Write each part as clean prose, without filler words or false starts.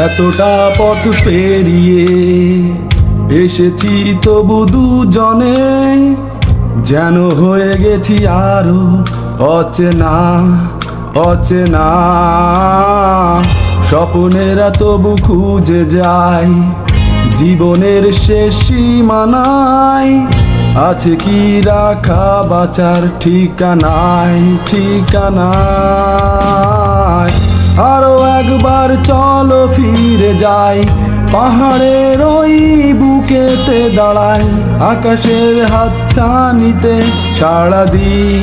এতটা পথ পেরিয়ে এসেছি তবু দুজনে যেন হয়ে গেছি আরো অচেনা অচেনা। স্বপ্নেরা তবু খুঁজে যায় জীবনের শেষ সীমানায়, আছে কি রাখা বাঁচার ঠিকানায় ঠিকানায়। আরো একবার চলো ফিরে যাই, পাহাড়ের ওই বুকেতে দাঁড়াই, আকাশের হাতছানিতে সাড়া দিই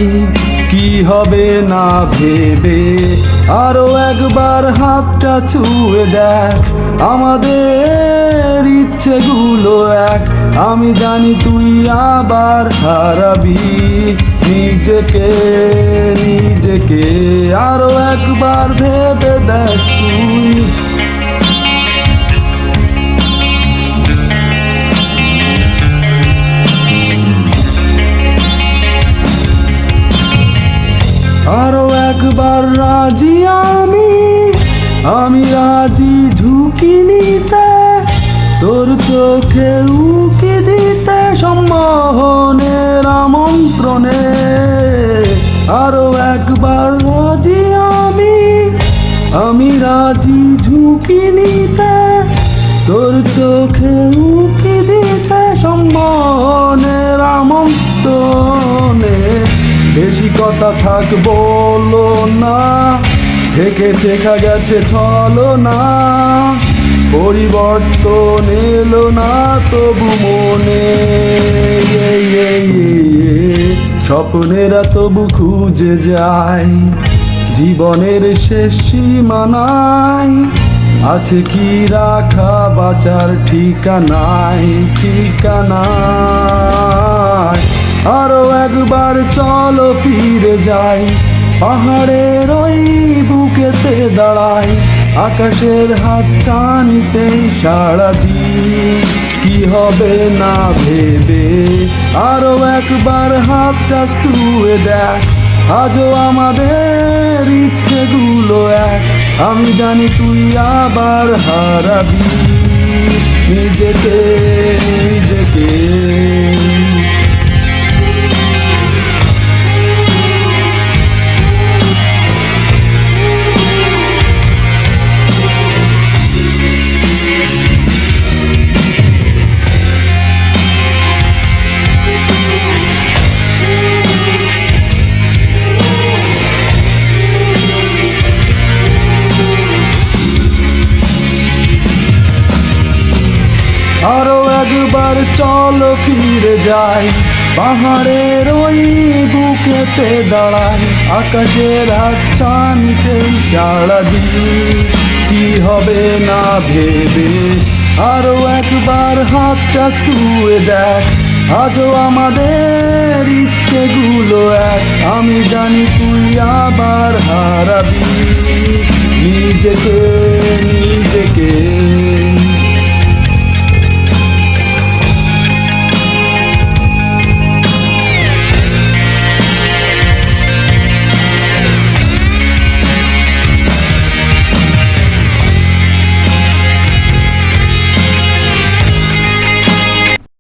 কি হবে না ভেবে। আরো একবার হাতটা ছুঁয়ে দেখ, আমাদের ইচ্ছেগুলো এক। আমি জানি তুই আবার হারাবি নিজেকে নিজেকে। আরো একবার ভেবে দেখ তুই। আরো একবার রাজি আমি রাজি ঝুঁকি নিতে, তোর চোখে উকি দিতে সম্মোহনের আমন্ত্রণে। আরো একবার রাজি আমি রাজি ঝুঁকি নিতে, তোর চোখে উকি দিতে সম্মোহনের আমন্ত্রণে। বেশি কথা থাক বলো না, থেকে শেখা গেছে ছলো না, পরিবর্তন এলো না তবু মনে। স্বপ্নেরা তবু খুঁজে যায় জীবনের শেষ সীমানায়, আছে কি রাখা বাঁচার ঠিকানায় ঠিকানায়। আরো একবার চলো ফিরে যাই, পাহাড়ের ওই বুকেতে দাঁড়াই, আকাশের হাতছানিতে সাড়া দিই কি হবে না ভেবে। আরো একবার হাতটা ছুঁয়ে দেখ, আজও আমাদের ইচ্ছেগুলো এক। আমি জানি তুই আবার হারাবি নিজেকে নিজেকে। আরো একবার চলো ফিরে যাই, পাহাড়ের ওই বুকেতে দাঁড়াই, আকাশের হাতছানিতে সাড়া দিই কি হবে না ভেবে। আরো একবার হাতটা ছুঁয়ে দেখ, আজও আমাদের ইচ্ছেগুলো এক। আমি জানি তুই আবার হারাবি নিজেকে নিজেকে।